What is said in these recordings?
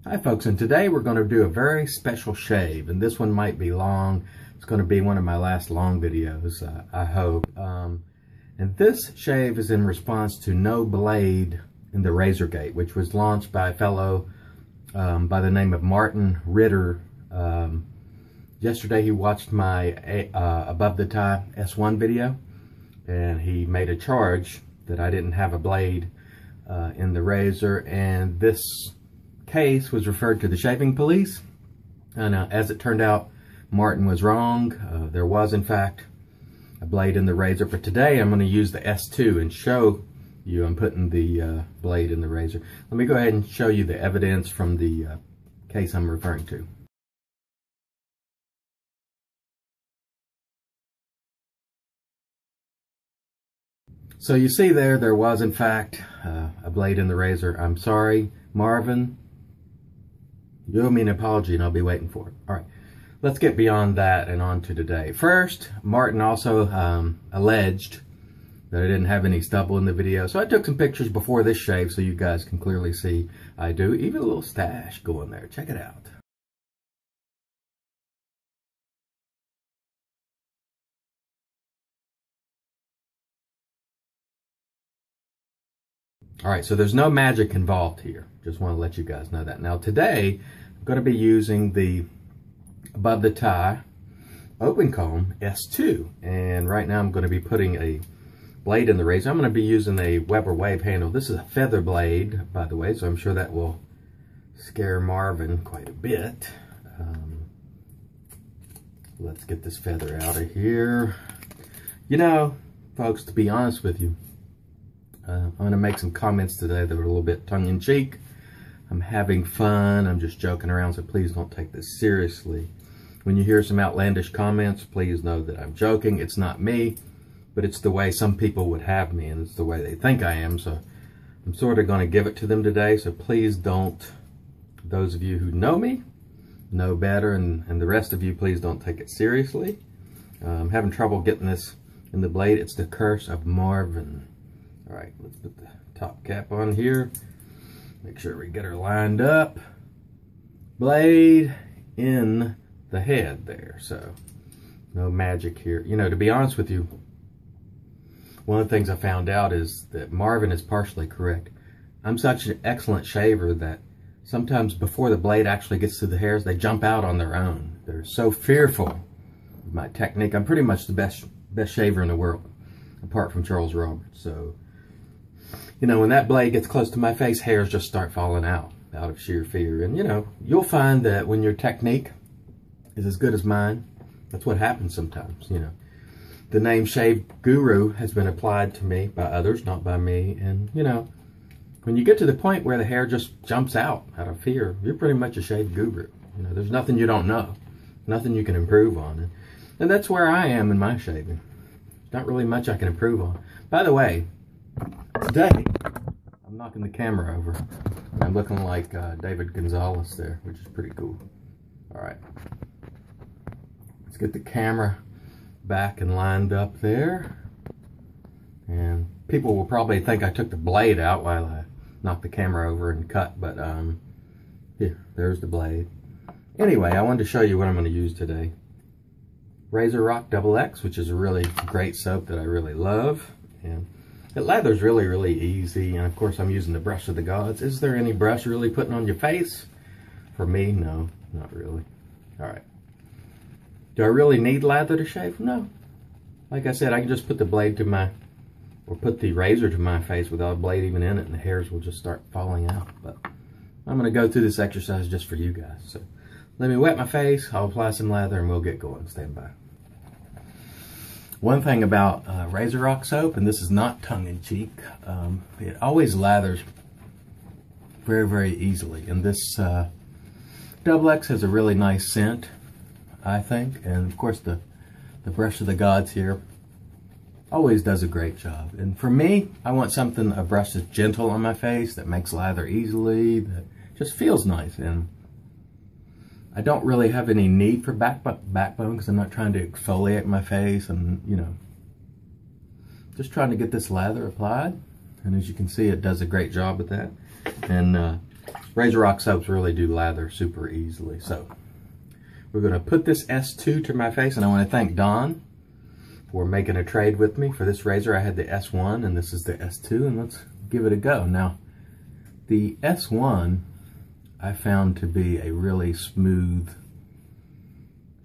Hi folks, and today we're going to do a very special shave, and this one might be long. It's going to be one of my last long videos, I hope. And this shave is in response to No Blade in the Razorgate, which was launched by a fellow by the name of Martin Ritter. Yesterday he watched my Above the Tie S1 video, and he made a charge that I didn't have a blade in the razor, and this case was referred to the shaving police, and as it turned out, Martin was wrong. There was in fact a blade in the razor, but today I'm going to use the S2 and show you I'm putting the blade in the razor. Let me go ahead and show you the evidence from the case I'm referring to. So you see there was in fact a blade in the razor. I'm sorry, Marvin. You owe me an apology and I'll be waiting for it. All right, let's get beyond that and on to today. First, Martin also alleged that I didn't have any stubble in the video. So I took some pictures before this shave so you guys can clearly see I do. Even a little stash going there. Check it out. All right, so there's no magic involved here. Just want to let you guys know that. Now today, I'm going to be using the Above the Tie Open Comb S2. And right now I'm going to be putting a blade in the razor. I'm going to be using a Weber Wave handle. This is a feather blade, by the way, so I'm sure that will scare Marvin quite a bit. Let's get this feather out of here. You know, folks, to be honest with you, I'm going to make some comments today that are a little bit tongue-in-cheek. I'm having fun. I'm just joking around, so please don't take this seriously. When you hear some outlandish comments, please know that I'm joking. It's not me, but it's the way some people would have me, and it's the way they think I am. So I'm sort of going to give it to them today, so please don't, those of you who know me, know better, and the rest of you, please don't take it seriously. I'm having trouble getting this in the blade. It's the curse of Marvin. All right, let's put the top cap on here. Make sure we get her lined up. Blade in the head there, so no magic here. You know, to be honest with you, one of the things I found out is that Marvin is partially correct. I'm such an excellent shaver that sometimes before the blade actually gets to the hairs, they jump out on their own. They're so fearful of my technique. I'm pretty much the best shaver in the world, apart from Charles Roberts. So, you know, when that blade gets close to my face, hairs just start falling out of sheer fear. And, you know, you'll find that when your technique is as good as mine, that's what happens sometimes, you know. The name Shave Guru has been applied to me by others, not by me. And, you know, when you get to the point where the hair just jumps out of fear, you're pretty much a shave guru. You know, there's nothing you don't know, nothing you can improve on. And that's where I am in my shaving. Not really much I can improve on. By the way, today, I'm knocking the camera over. I'm looking like David Gonzalez there, which is pretty cool. All right. Let's get the camera back and lined up there. And people will probably think I took the blade out while I knocked the camera over and cut, but here, there's the blade. Anyway, I wanted to show you what I'm going to use today. RazoRock XX, which is a really great soap that I really love. And it lathers really, really easy. And of course, I'm using the brush of the gods. Is there any brush really putting on your face? For me, no, not really. All right. Do I really need lather to shave? No. Like I said, I can just put the blade to my, or put the razor to my face without a blade even in it, and the hairs will just start falling out. But I'm going to go through this exercise just for you guys. So let me wet my face, I'll apply some lather, and we'll get going. Stand by. One thing about RazoRock soap, and this is not tongue-in-cheek, it always lathers very, very easily. And this XX has a really nice scent, I think. And of course, the brush of the gods here always does a great job. And for me, I want something, a brush that's gentle on my face, that makes lather easily, that just feels nice. And I don't really have any need for backbone because I'm not trying to exfoliate my face. I'm, you know, just trying to get this lather applied. And as you can see, it does a great job with that. And RazoRock soaps really do lather super easily. So we're going to put this S2 to my face, and I want to thank Don for making a trade with me for this razor. I had the S1 and this is the S2, and let's give it a go. Now, the S1 I found to be a really smooth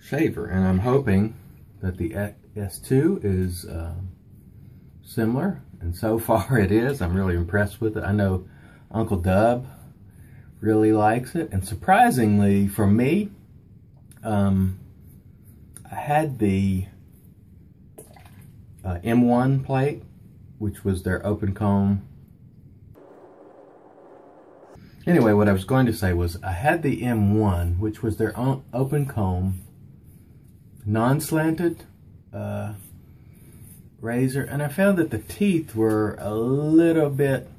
shaver, and I'm hoping that the S2 is similar, and so far it is. I'm really impressed with it. I know Uncle Dub really likes it, and surprisingly for me, I had the M1 plate, which was their open comb. Anyway, what I was going to say was I had the M1, which was their own open comb, non-slanted razor, and I found that the teeth were a little bit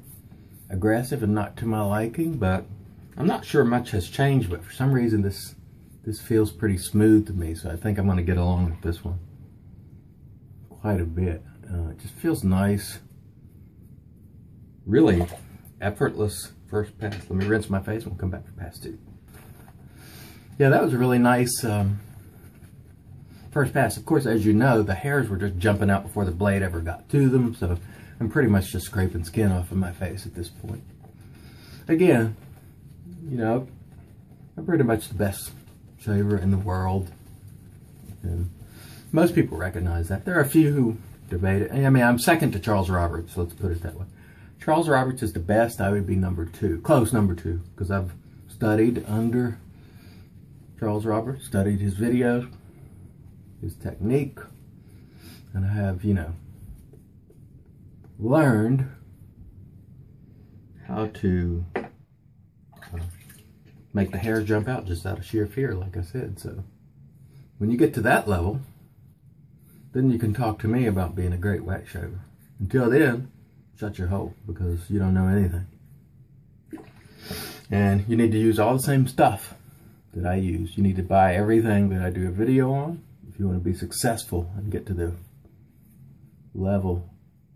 aggressive and not to my liking, but I'm not sure much has changed, but for some reason this feels pretty smooth to me, so I think I'm going to get along with this one quite a bit. It just feels nice. Really effortless first pass. Let me rinse my face and we'll come back for pass 2. Yeah, that was a really nice first pass. Of course, as you know, the hairs were just jumping out before the blade ever got to them, so I'm pretty much just scraping skin off of my face at this point. Again, you know, I'm pretty much the best shaver in the world, and most people recognize that. There are a few who debate it. I mean, I'm second to Charles Roberts, let's put it that way. Charles Roberts is the best. I would be number 2, close number 2, because I've studied under Charles Roberts, studied his videos, his technique, and I have, you know, learned how to make the hair jump out just out of sheer fear, like I said. So when you get to that level, then you can talk to me about being a great wax shaver. Until then, shut your hole, because you don't know anything. And you need to use all the same stuff that I use. You need to buy everything that I do a video on if you want to be successful and get to the level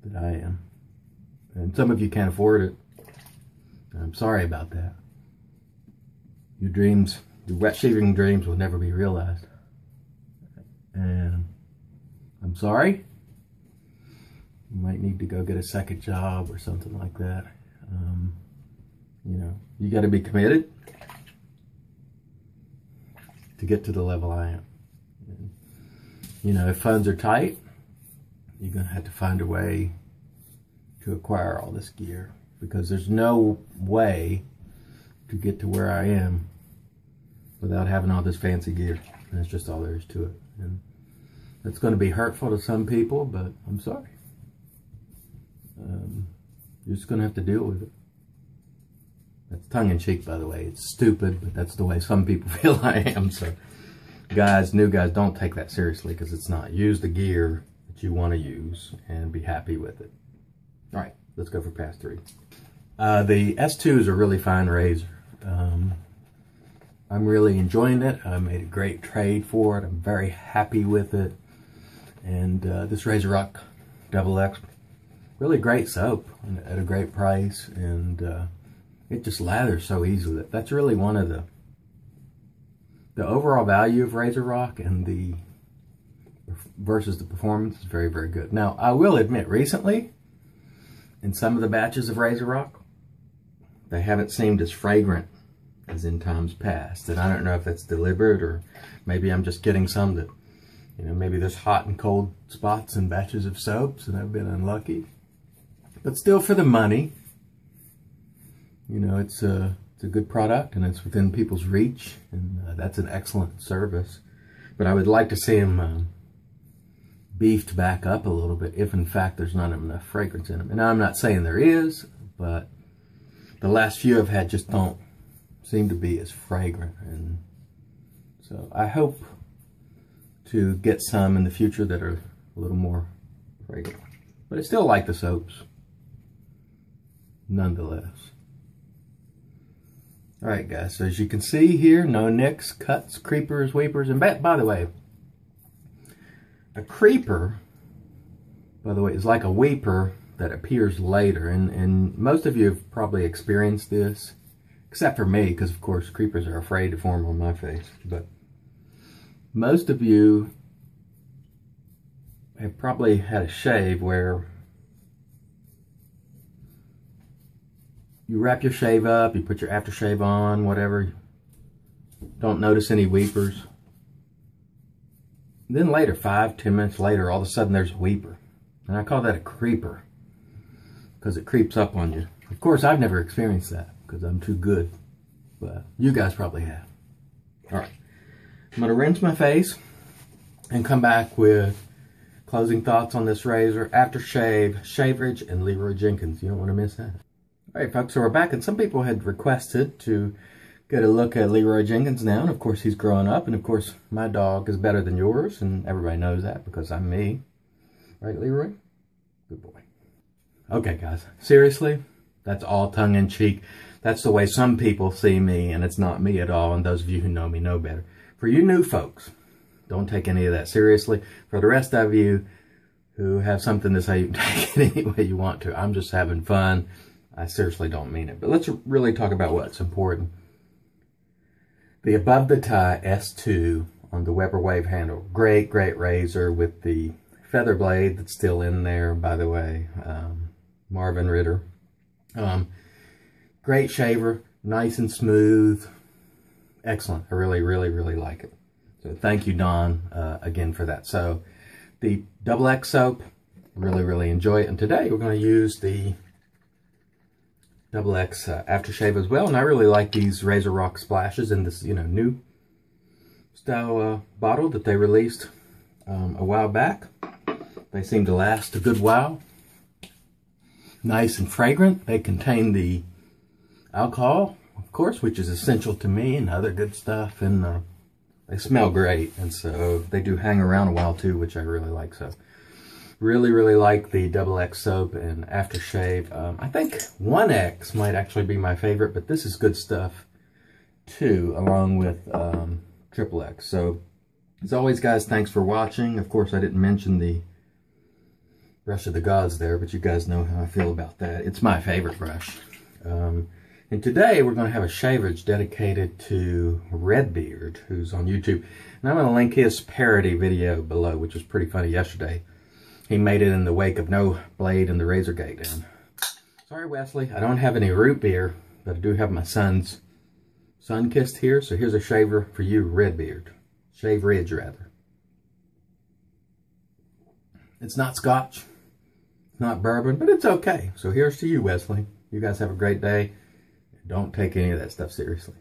that I am. And some of you can't afford it. I'm sorry about that. Your dreams, your wet shaving dreams will never be realized. And I'm sorry. You might need to go get a second job or something like that. You know, you got to be committed to get to the level I am. And, you know, if funds are tight, you're going to have to find a way to acquire all this gear, because there's no way to get to where I am without having all this fancy gear. And that's just all there is to it. And that's going to be hurtful to some people, but I'm sorry. You're just going to have to deal with it. That's tongue-in-cheek, by the way. It's stupid, but that's the way some people feel I am. So, guys, new guys, don't take that seriously, because it's not. Use the gear that you want to use and be happy with it. All right, let's go for pass 3. The S2 is a really fine razor. I'm really enjoying it. I made a great trade for it. I'm very happy with it. And this RazoRock Double X, really great soap at a great price, and it just lathers so easily. That's really one of the overall value of RazoRock, and the versus the performance is very, very good. Now, I will admit, recently, in some of the batches of RazoRock, they haven't seemed as fragrant as in times past, and I don't know if that's deliberate, or maybe I'm just getting some that, you know, maybe there's hot and cold spots in batches of soaps and I've been unlucky. But still, for the money, you know, it's a good product, and it's within people's reach, and that's an excellent service. But I would like to see them beefed back up a little bit, if in fact there's not enough fragrance in them. And I'm not saying there is, but the last few I've had just don't seem to be as fragrant. And so I hope to get some in the future that are a little more fragrant. But I still like the soaps, nonetheless. Alright guys, so as you can see here, no nicks, cuts, creepers, weepers, and by the way, a creeper, by the way, is like a weeper that appears later, and most of you have probably experienced this, Except for me, because of course creepers are afraid to form on my face. But most of you have probably had a shave where you wrap your shave up, you put your aftershave on, whatever. Don't notice any weepers. Then later, 5-10 minutes later, all of a sudden there's a weeper. And I call that a creeper, because it creeps up on you. Of course, I've never experienced that, because I'm too good. But you guys probably have. All right. I'm going to rinse my face and come back with closing thoughts on this razor, aftershave, Shaverage, and Leroy Jenkins. You don't want to miss that. All right, folks, so we're back. And some people had requested to get a look at Leroy Jenkins now. And, of course, he's growing up. And, of course, my dog is better than yours. And everybody knows that because I'm me. Right, Leroy? Good boy. Okay, guys. Seriously, that's all tongue-in-cheek. That's the way some people see me, and it's not me at all. And those of you who know me know better. For you new folks, don't take any of that seriously. For the rest of you who have something to say, you can take it any way you want to. I'm just having fun. I seriously don't mean it. But let's really talk about what's important. The Above the Tie S2 on the Weber Wave handle. Great, great razor with the feather blade that's still in there, by the way. Marvin Ritter. Great shaver. Nice and smooth. Excellent. I really, really, really like it. So thank you, Don, again for that. So the Double X soap, really, really enjoy it. And today we're going to use the Double X aftershave as well. And I really like these RazoRock splashes in this, new style bottle that they released a while back. They seem to last a good while. Nice and fragrant. They contain the alcohol, of course, which is essential to me, and other good stuff. And they smell great. And so they do hang around a while too, which I really like. So really, really like the Double X soap and aftershave. I think 1X might actually be my favorite, but this is good stuff too, along with Triple X. So as always, guys, thanks for watching. Of course, I didn't mention the Brush of the Gods there, but you guys know how I feel about that. It's my favorite brush. And today we're going to have a Shaverage dedicated to Redbeard, who's on YouTube. And I'm going to link his parody video below, which was pretty funny yesterday. He made it in the wake of no blade in the Razorgate. And sorry, Wesley, I don't have any root beer, but I do have my son's Sunkist here. So here's a shaver for you, Redbeard. Shave Ridge, rather. It's not Scotch. It's not bourbon, but it's okay. So here's to you, Wesley. You guys have a great day. Don't take any of that stuff seriously.